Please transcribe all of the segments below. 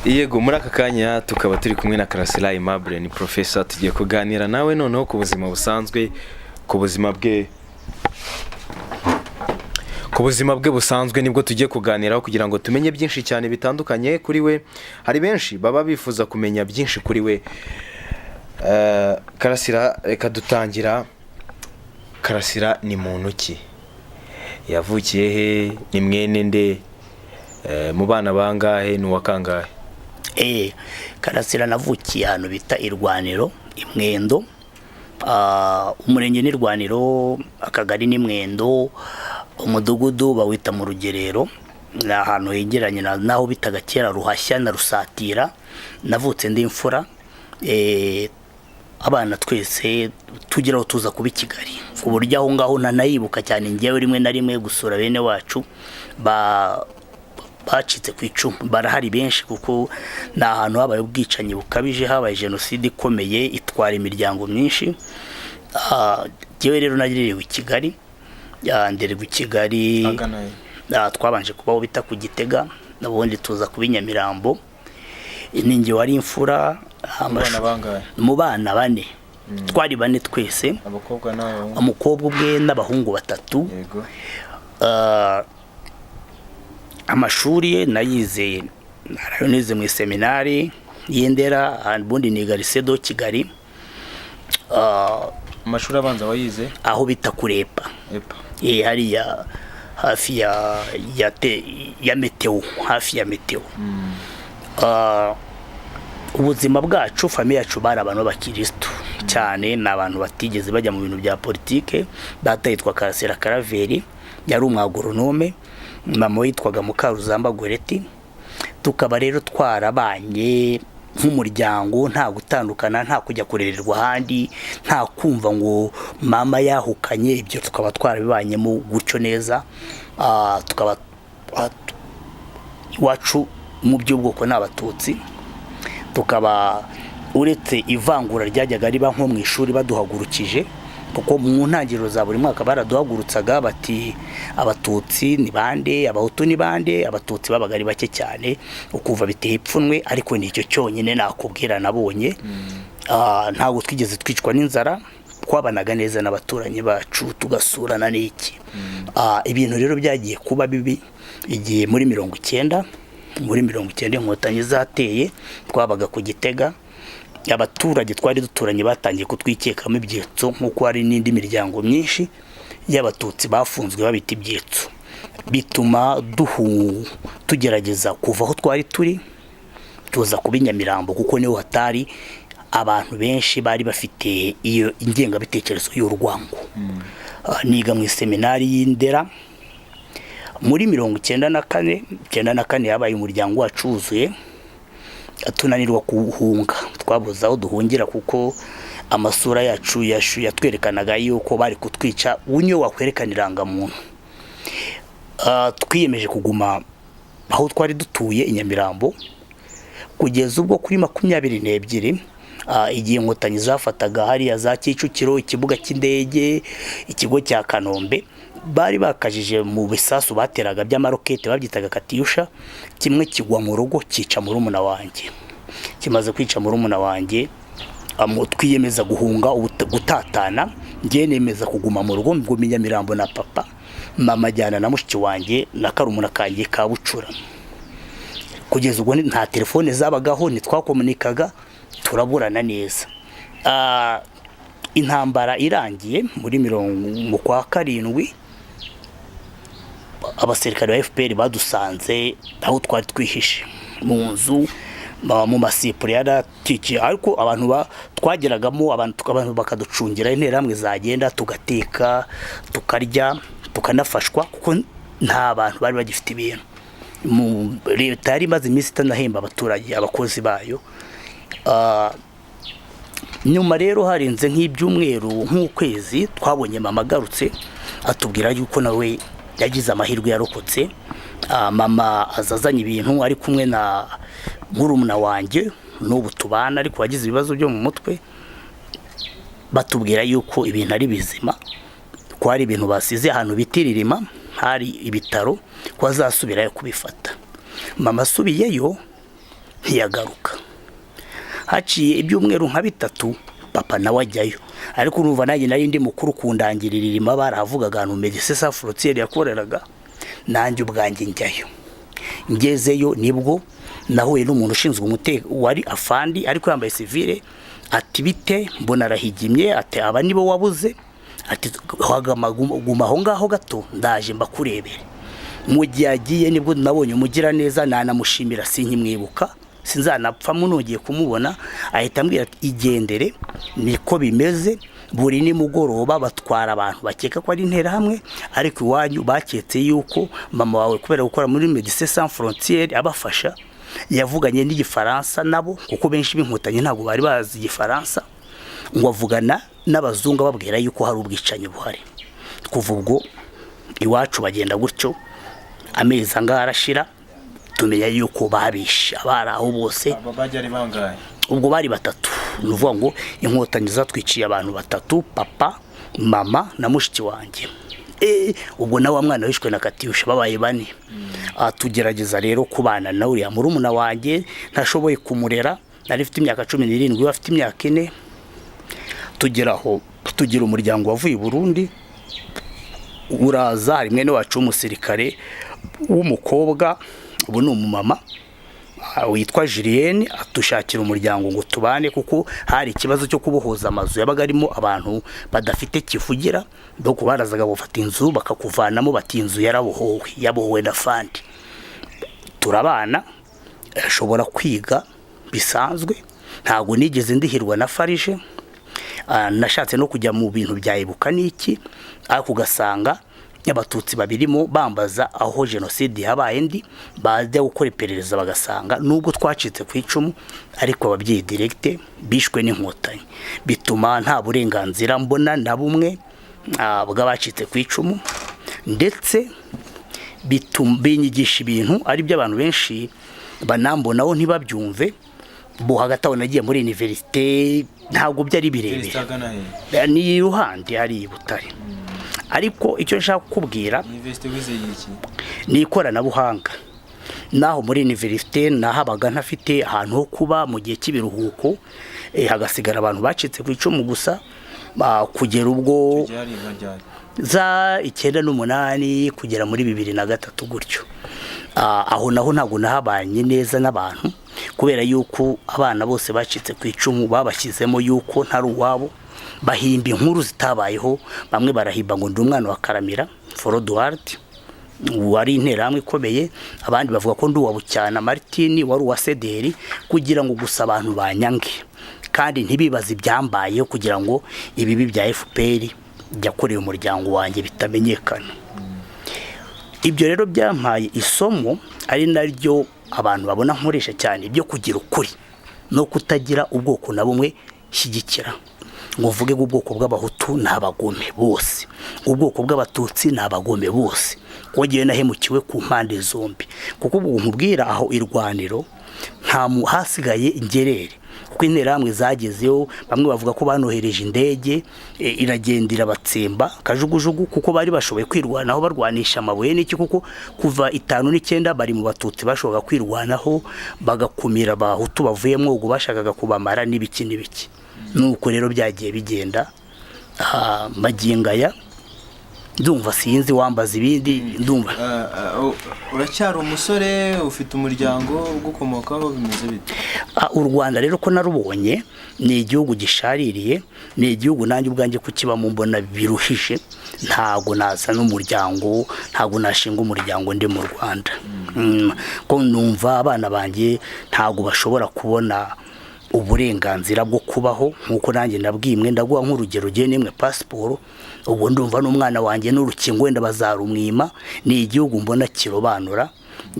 Yego muri aka kanya tukaba turi kumwe na Karasira Aimable, ni professor. Tugiye kuganira nawe noneho ku buzima busanzwe, ku buzima bwe busanzwe nibwo tugiye kuganiraho kugira ngo tumenye byinshi cyane bitandukanye kuri we. Hari benshi baba bifuza kumenya byinshi kuri we. Karasira, reka dutangira. Karasira ni muntu ki? Yavukiye he? Ni mwene nde? Mu bana bangahe? Ni wakangahe? Karasira navukiye ahantu bita Irwaniro, Imwendo. Umurenge ni Rwaniro, akagari ni Mwendo, umudugudu bawita mu Rugerero. Ni ahantu hegeranye naho bitaga kera Ruhashya na Rusatira. Navutse ndi imfura. Abana twese tugeraho tuza kuba i Kigali, ku buryo aho ngaho nanayibuka cyane ngewe rimwe na rimwe gusura bene wacu bacitse ku icumu. Barahari benshi kuko ni ahantu habaye ubwicanyi bukabije, habaye jenoside ikomeye itwara imiryango myinshi. Ngewe rero nagiriwe i Kigali, ndererwa i Kigali. Twabanje kubaho bita ku Gitega, nabundi tuza kuba i Nyamirambo. Ninjye wari imfura. Mu bana bane, twari bane twese, umukobwa umwe n'abahungu batatu. Amashuri nayize nize mu seminari y'Indera, ubundi niga Lycée de Kigali. Amashuri abanza wayize aho bita Kurepa, hariya hafi ya Meteo, hafi ya Meteo. Ubuzima bwacu, famiye yacu bari abantu b'abakristo cyane, n'abantu batigeze bajya mu bintu bya politike. Data yitwa Karasira Karaveri, yari umwagoronome. Mama yitwaga Mukaruzamba Goreti. Tukaba rero twarabanye nk'umuryango, nta gutandukana, nta kujya kurererwa ahandi, nta kumva ngo mama yahukanye. Ibyo tukaba twarabibanyemo gutyo neza. Tukaba iwacu mu by'ubwoko n'Abatutsi. Tukaba uretse ivangura ryajyaga riba nko mu ishuri baduhagurukije, kuko mu ntangiriro za buri mwaka baraduhagurutsaga bati Abatutsi ni bande, Abahutu ni bande. Abatutsi babaga ari bake cyane, ukuva biteye ipfunwe. Ariko nicyo cyonyine nakubwira nabonye. Ntabwo twigeze twicwa n'inzara, twabanaga neza n'abaturanyi bacu, tugasurana n'iki. Ibintu rero byagiye kuba bibi igihe muri 90. Muri 90 inkotanyi zateye, twabaga ku Gitega. Abaturage twari duturanye batangiye kutwikekamo ibyetso, nk'uko hari n'indi miryango myinshi y'Abatutsi bafunzwe babita ibyetso. Bituma tugerageza kuva aho twari turi tuza kuba i Nyamirambo, kuko niho hatari abantu benshi bari bafite iyo ingengabitekerezo y'urwango. Niga mu seminari y'Indera. Muri 94 yabaye umuryango wacu wuzuye, tunanirwa kuhunga. Twabuze aho duhungira kuko amasura yacu yatwerekanaga yuko bari kutwica unyo wakwerekana irangamuntu. Twiyemeje kuguma aho twari dutuye i Nyamirambo kugeza ubwo kuri 22 igihe inkotanyi zafataga hariya za Kicukiro, ikibuga cy'indege, ikigo cya Kanombe. Bari bakajije mu bisasu bateraga by'amarokete babyitaga Katyusha. Kimwe kigwa mu rugo cyica murumuna wanjye. Kimaze kwica murumuna wanjye, twiyemeza guhunga, gutatana. Ngiye nemeza kuguma mu rugo, ngo Nyamirambo na papa. Mama ajyana na mushiki wanjye na karumuna kanjye ka Bucura. Kugeza ubwo nta telefone zabagaho, ntitwakomunikaga, turaburana neza. Intambara irangiye muri 7 abasirikare ba FPR badusanze aho twari twihishe mu nzu, mu masipure yaratiki. Ariko abantu twageragamo, abantu bakaducungira interahamwe zagenda, tugateka, tukarya, tukanafashwa, kuko nta bantu bari bagifite ibintu. Leta yari imaze iminsi itanahemba abaturage, abakozi bayo. Nyuma rero harinze nk'ibyumweru nk'ukwezi, twabonye mama agarutse atubwira yuko nawe yagize amahirwe yarokotse. Mama azazanye ibintu ari kumwe na murumuna wanjye, n'ubu tubana, ariko wagize ibibazo byo mu mutwe. Batubwira yuko ibintu ari bizima, ko hari ibintu basize ahantu bitiririma, hari ibitaro, ko azasubirayo kubifata. Mama asubiyeyo ntiyagaruka. Haciye ibyumweru nka bitatu papa nawe ajyayo, ariko urumva nanjye nari ndi mukuru kundangirira irima baravugaga ahantu Medecins Sans Frontieres yakoreraga, nanjye ubwanjye njyayo. Ngezeyo nibwo nahuye n'umuntu ushinzwe umutekano wari afandi ariko yambaye civile, ati bite mbona arahigimye, ati aba nibo wabuze, ati guma aho ngaho gato ndaje mbakurebere. Mu gihe agiye nibwo nabonye umugira neza, nanamushimira sinkimwibuka, sinzanapfa munongeye kumubona, ahita ambwira ati igendere niko bimeze, buri ni mugoroba batwara abantu bakeka ko ari interahamwe, ariko iwanyu baketse yuko mama wawe kubera gukora muri Medecins Sans Frontieres abafasha yavuganye n'igifaransa nabo, kuko benshi b'inkotanyi ntabwo bari bazi igifaransa, ngo avugana n'abazungu babwira yuko hari ubwicanyi buhari. Kuva ubwo iwacu bagenda gutyo, amezi angahe arashira, tumenya yuko babishe abari aho bose. Bajya ari bangahe? Ubwo bari batatu, nuvuga ngo inkotanyi zatwiciye abantu batatu, papa, mama na mushiki wanjye. Ubwo na wa mwana wishwe na Katyusha babaye bane. Tugerageza rero kubana na uriya murumuna wanjye, ntashoboye kumurera, nari mfite imyaka 17, we afite imyaka 4. Tugeraho tugira umuryango wavuye i Burundi, uraza rimwe ne wacu umusirikare w'umukobwa, ubu ni umumama witwa Julienne, atushakira umuryango ngo tubane, kuko hari ikibazo cyo kubohoza amazu yabaga arimo abantu badafite kivugira, doko barazaga bafata inzu bakakuvanamo, bati inzu yabohowe na fandi. Turabana, ashobora kwiga bisanzwe, ntago nigeze ndihirwa na farije. Nashatse no kujya mu bintu bya ibuka niki, ariko ugasanga y'abatutsi babirimo bambaza aho genocide yabaye ndi, bajya gukora iperereza bagasanga nubwo twacitse ku icumu, ariko ababyeyi direct bishwe n'inkotanyi, bituma nta burenganzira mbona na bumwe bw'abacitse ku icumu, ndetse binyigisha ibintu ari by'abantu benshi banambonaho ntibabyumve. Bo hagati aho nagiye muri université, ntabwo byari birebire, ni iruhande ari Butare. Ariko icyo nshaka kukubwira, université wize yiki? Ni ikoranabuhanga. Naho muri université nahabaga ntafite ahantu ho kuba mu gihe cy'ibiruhuko, hagasigara abantu bacitse ku icumu gusa, kugera ubwo za 1998 kugera muri 2003 gutyo. Aho naho ntabwo nahabanye neza n'abantu, kubera yuko abana bose bacitse ku icumu babashyizemo yuko ntari uwabo, bahimba inkuru zitabayeho. Bamwe barahimba ngo ndi umwana wa Karamira Foroduard wari interahamwe ikomeye, abandi bavuga ko ndi uwa Bucyana Martin wari uwa Sederi, kugira ngo gusa abantu banyange kandi ntibibaze ibyambayeho, kugira ngo ibibi bya FPR byakoreye umuryango wanjye bitamenyekana. Ibyo rero byampaye isomo, ari naryo abantu babona nkoresha cyane, byo kugira ukuri no kutagira ubwoko na bumwe shyigikira. Ngo uvuge ubwoko bw'abahutu n'abagome bose, ubwoko bw'abatutsi n'abagome bose, wogiye nahemukiwe ku mpande zombi. Kuko ubwo nkubwira aho irwaniro nta hasigaye ingerere, kuko interahamwe zagezeho, bamwe bavuga ko banohereje indege iragendira batsemba kajugujugu, kuko bari bashoboye kwirwanaho barwanisha amabuye n'iki, kuko kuva 59 bari mu batutsi bashoboka kwirwanaho bagakumira abahutu bavuyemo, ubwo bashakaga kubamara n'ibiki n'ibiki. Nuko rero byagiye bigenda magingaya, ndumva sinzi wambaza ibindi. Ndumva uracyari umusore, ufite umuryango ugukomokaho, bimeze bite? U Rwanda rero ko narubonye ni igihugu gishaririye, ni igihugu nanjye ubwanjye kukibamo mbona biruhije. Ntago naza n'umuryango, ntago nashinga umuryango ndi mu Rwanda. Ko numva abana banjye ntago bashobora kubona uburenganzira bwo kubaho nkuko nanjye nabwimwe. Ndaguha nk'urugero, ugiye nemwe passport, ubu ndumva n'umwana wanjye n'urukingo wenda bazarumwima. Ni igihugu mbona kirobanura,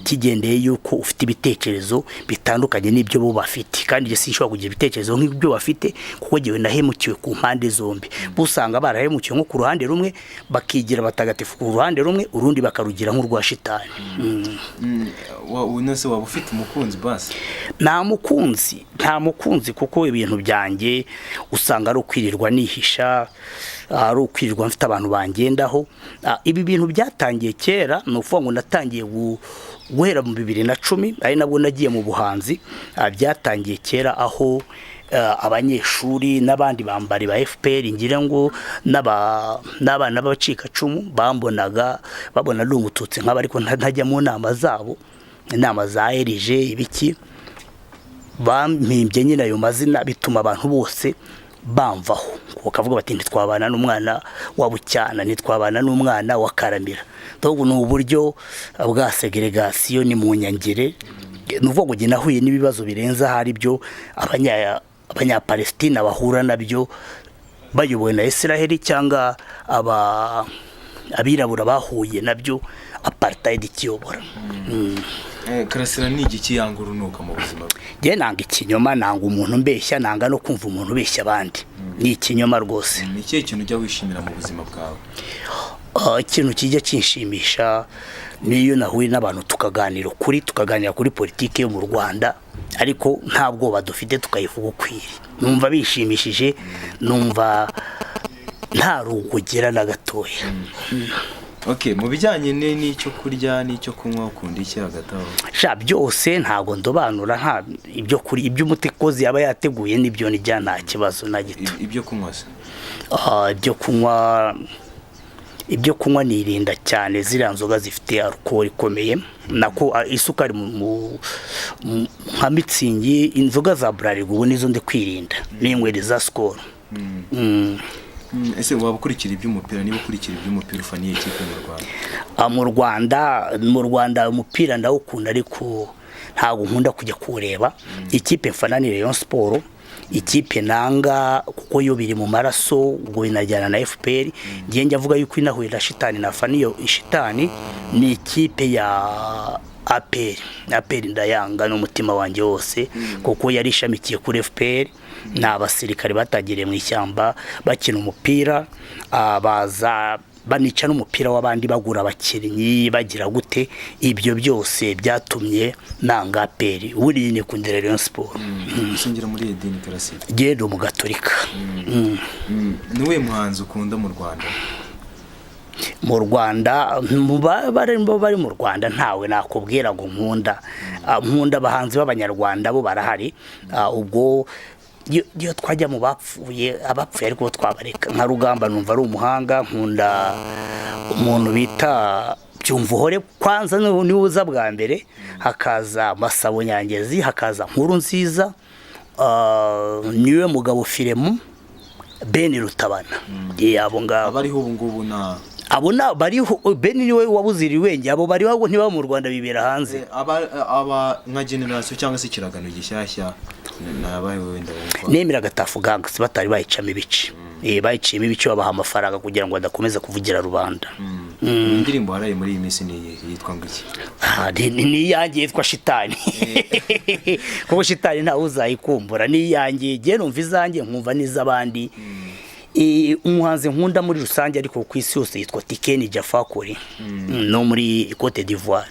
kigendeye yuko ufite ibitekerezo bitandukanye n'ibyo bo bafite, kandi je sinshobora kugira ibitekerezo nk'ibyo bafite, kuko giwe nahemukiwe ku mpande zombi. Busanga barahemukiwe nko ku ruhande rumwe, bakigira batagatifu ku ruhande rumwe, urundi bakarugira nk'urwa shitani. Unose waba ufite umukunzi basi? Nta mukunzi, kuko ibintu byanjye usanga ari ukwirirwa nihisha, ari ukwirirwa mfite abantu bangendaho. Ibi bintu byatangiye kera, no kuvuga ngo natangiye guhera mu 2010 ari nabwo nagiye mu buhanzi. Byatangiye kera aho abanyeshuri n'abandi bambari ba FPR ngira ngo n'abana b'abacikacumu babona ari umututsi nk'aba, ariko ntajya mu nama zabo, inama za erije ibiki, bampimbye nyine ayo mazina bituma abantu bose bamvaho, bakavuga bati ntitwabana n'umwana wa Bucyana, ntitwabana n'umwana wa Karamira. Dog ni uburyo bwa segregation ni mu Nyangire. Nuvuga ngo nahuye n'ibibazo birenza hari byo abanya-Palestina bahura nabyo bayobowe na Israel, cyangwa abirabura bahuye nabyo apartheid kiyobora. Karasira ni igiki yanga urunuka mu buzima bwe? Je nanga ikinyoma, nanga umuntu mbeshya, nanga no kumva umuntu ubeshya abandi. Ni ikinyoma rwose. Ni ikihe kintu ujya wishimira mu buzima bwawe? Ikintu kijya kinshimisha niyo nahuye n'abantu tukaganira kuri politike yo mu Rwanda, ariko nta bwoba dufite tukayivuga ukwiriye. Numva bishimishije, numva nta rugugera na gatoya. Okay, mu bijyanye n'icyo kurya n'icyo kunywa ukunda iki hagataho? Byose ntago ndobanura, nta ibyo kuri iby'umutekozi yaba yateguye n'ibyo nijya nta kibazo na gito. Ibyo kunywa se? Ibyo kunywa nirinda cyane ziriya nzoga zifite alcohol ikomeye, nako isukari nka mitsingi, inzoga za Bralirwa ubu nizo ndi kwirinda, n'inyweri za Skol. Ese waba ukurikira iby'umupira? Niba ukurikira iby'umupira ufaniye ikipe mu Rwanda? Mu Rwanda umupira ndawukunda, ariko ntabwo nkunda kujya kureba. Ikipe mfana ni Rayon Sport, ikipe nanga kuko yo biri mu maraso, ubwo inajyana na FPR. Ngiye njyavuga yuko inahuye na shitani, nafaniyo ishitani ni ikipe ya APR ndayanga n'umutima wanjye wose, kuko yari ishamikiye kuri FPR. N'abasirikare batagiriye mu ishyamba bakina umupira, baza banica n'umupira w'abandi, bagura abakinnyi, bagira gute. Ibyo byose byatumye nanga APR. Uri ni kundera Rayon Sport. Usingira muri idini Karasira? Gendo mu Gatolika. Niwe muhanzi ukunda mu Rwanda? Mu Rwanda bari mu Rwanda ntawe nakubwira ngo nkunda abahanzi b'abanyarwanda bo barahari. Ubwo iyo twajya mu abapfuye ariko twabareka. Nka Rugamba numva ari umuhanga, nkunda umuntu bita Byumvuhore kwanza ni uza bwa mbere, hakaza Masabo Nyangezi, hakaza Nkuru Nziza, niwe Mugabo Firemu, Ben Rutabana. Abo ngabo abariho ubu ngubu na abona bariho. Ben niwe wabuziri wenge, abo bari bago ntiba mu Rwanda bibera hanze. aba nka generation cyangwa se kiragano gishyashya nabaye wenda nemera Gatafu Gangs batari bayicamo ibice. Bayiciyemo ibice babaha amafaranga kugira ngo badakomeza kuvugira rubanda. Indirimbo haraye muri iyi minsi ni yitwa ngiki? Ni yanjye yitwa Shitani. Kuko Shitani nta uzayikumbura, ni yanjye. Je numva izanjye nkumva n'izabandi. Umuhanzi nkunda muri rusange ariko ku isi yose yitwa Tikeni Jafakori, no muri Cote d'Ivoire.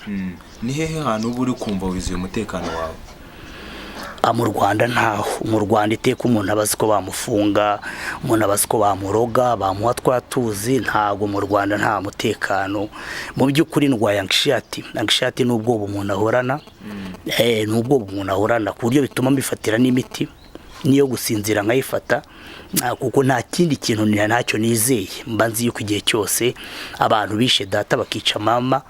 Ni hehe hantu uri kumva wizuye umutekano wawe? Mu Rwanda ntaho. Mu Rwanda iteka umuntu abazi ko bamufunga, umuntu abazi ko bamuroga, bamuha twatuzi. Ntago mu Rwanda nta mutekano. Mu by'ukuri ndwaye anxiety n'ubwoba umuntu ahorana. N'ubwoba umuntu ahorana ku buryo bituma mbifatira n'imiti niyo gusinzira nkayifata, kuko nta kindi kintu ntacyo nizeye. Mba nzi yuko igihe cyose abantu bishe data bakica mama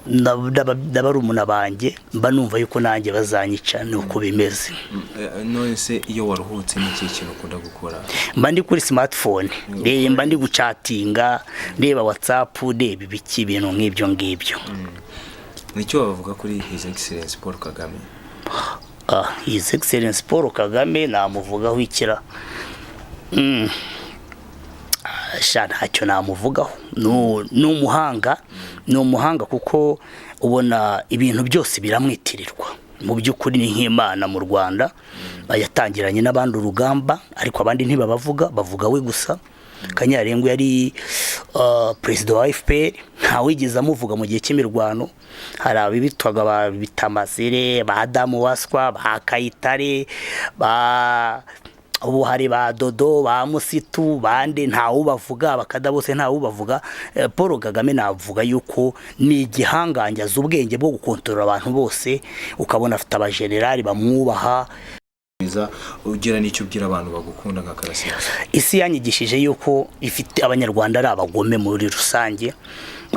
n'abarumuna banjye, mba numva yuko nanjye bazanyica. Nuko bimeze. None se iyo waruhutse ni iki kintu ukunda gukora? Mba ndi kuri smartphone, mba ndi gucatinga, ndeba WhatsApp, ndeba ibiki ibintu nk'ibyo ngibyo. Nicyo bavuga kuri His Excellency Paul Kagame? His Excellency Paul Kagame namuvugaho ikira. Ntacyo namuvugaho. Ni umuhanga kuko ubona ibintu byose biramwitirirwa. Mu by'ukuri ni nk'Imana mu Rwanda. Yatangiranye n'abandi urugamba, ariko abandi ntibabavuga, bavuga we gusa. Kanyarengwe yari president wa FPR, nta wigeze amuvuga mu gihe cy'imirwano. Hari abitwaga ba Bitamazire, ba Adamu Waswa, ba Kayitare, ba ubu hari ba Dodo, ba Musitu, bande ntawubavuga, abakada bose ntawubavuga. Paul Kagame navuga yuko ni igihangange azi ubwenge bwo gukontorora abantu bose, ukabona afite abajenerali bamwubaha. Ugira n'icyo ubwira abantu bagukunda nka Karasira? Isi yanyigishije yuko ifite abanyarwanda ari abagome muri rusange.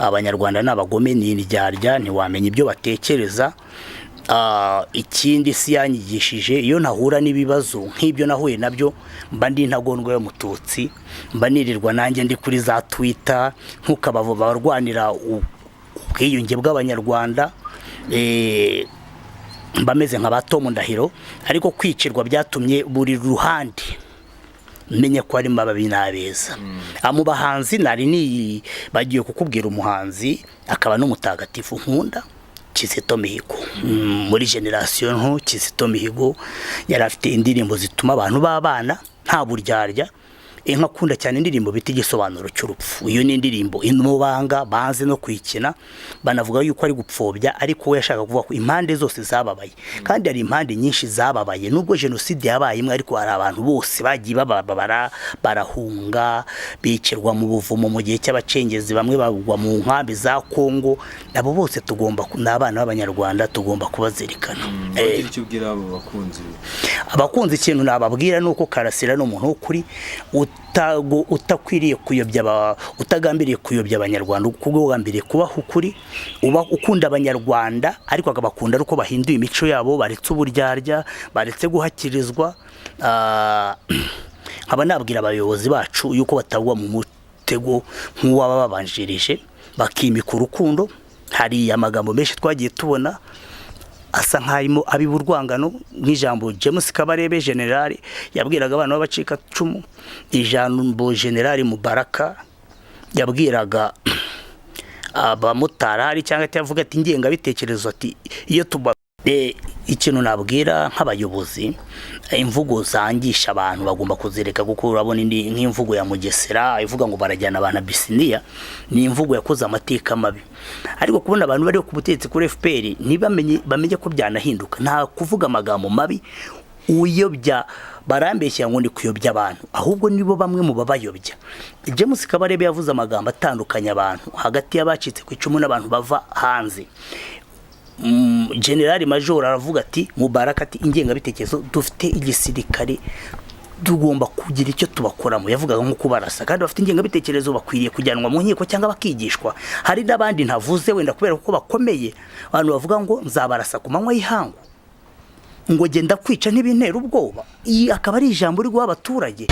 Abanyarwanda ni abagome, ni indyarya, ntiwamenya ibyo batekereza. Ikindi isi yanyigishije, iyo nahura n'ibibazo nk'ibyo nahuye nabyo, mba ndi intagondwa y'umututsi, mba nirirwa nanjye ndi kuri za Twitter nk'ukabavo barwanira ubwiyunge bw'abanyarwanda, mbameze nka ba Tom Ndahiro. Ariko kwicirwa byatumye buri ruhande menye ko ari mababi n'abeza. Mu bahanzi nari bagiye kukubwira umuhanzi akaba n'umutagatifu nkunda, Kizito Mihigo. Muri generation nto, Kizito Mihigo yari afite indirimbo zituma abantu babana nta buryarya. Inka kunda cyane indirimbo bita Igisobanuro cy'urupfu. Iyo ni indirimbo inubanga banze no kwikina, banavuga yuko ari gupfobya, ariko we yashaka kuvuga ko impande zose zababaye, kandi ari impande nyinshi zababaye. Nubwo genocide yabaye imwe, ariko hari abantu bose bagiye bababara, barahunga, bicirwa mu buvumo mu gihe cy'abacengezi, bamwe bagwa mu nkambi za Kongo. Nabo bose tugomba, n'abana b'abanyarwanda tugomba kubazirikana. Icyo ubwira abo bakunzi? Abakunzi ikintu nababwira nuko Karasira no muntu ukuri, utakwiriye kuyobya, utagambiriye kuyobya abanyarwanda, kuko ugambiriye kubaho ukuri, uba ukunda abanyarwanda, ariko akabakunda uko bahinduye imico yabo, baretse uburyarya, baretse guhakirizwa. Nkaba nabwira abayobozi bacu yuko batagwa mu mutego nk'uwababanjirije, bakimika urukundo. Hari amagambo menshi twagiye tubona asa nk'arimo abiburwangano, nk'ijambo James Kabarebe generali yabwiraga abantu b'abacika cumu, ijambo generali Mubaraka yabwiraga abamotari, cyangwa yavuga ati ingenga bitekerezo, ati iyo tuba ikintu nabwira nk'abayobozi, imvugo zangisha abantu bagomba kuzireka, kuko urabona indi nk'imvugo ya Mugesera ivuga ngo barajyana abantu Abisiniya, ni imvugo yakoze amateka mabi. Ariko kubona abantu bari ku butegetsi kuri FPR bamenye ko byanahinduka, nta kuvuga amagambo mabi uyobya, barambeshya ngo ni kuyobya abantu, ahubwo nibo bamwe mu babayobya. James Kabarebe yavuze amagambo atandukanye abantu hagati y'abacitse ku icumu n'abantu bava hanze. General Major aravuga ati Mubaraka ati ingenga bitekerezo dufite igisirikare, tugomba kugira icyo tubakoramo. Yavugaga nko kubarasa, kandi bafite ingenga bitekerezo bakwiriye kujyanwa mu nkiko cyangwa bakigishwa. Hari n'abandi ntavuze wenda kubera ko bakomeye, abantu bavuga ngo nzabarasa ku manywa y'ihangu, ngo genda kwica ntibintera ubwoba. Iyi akaba ari ijambo ryo abaturage.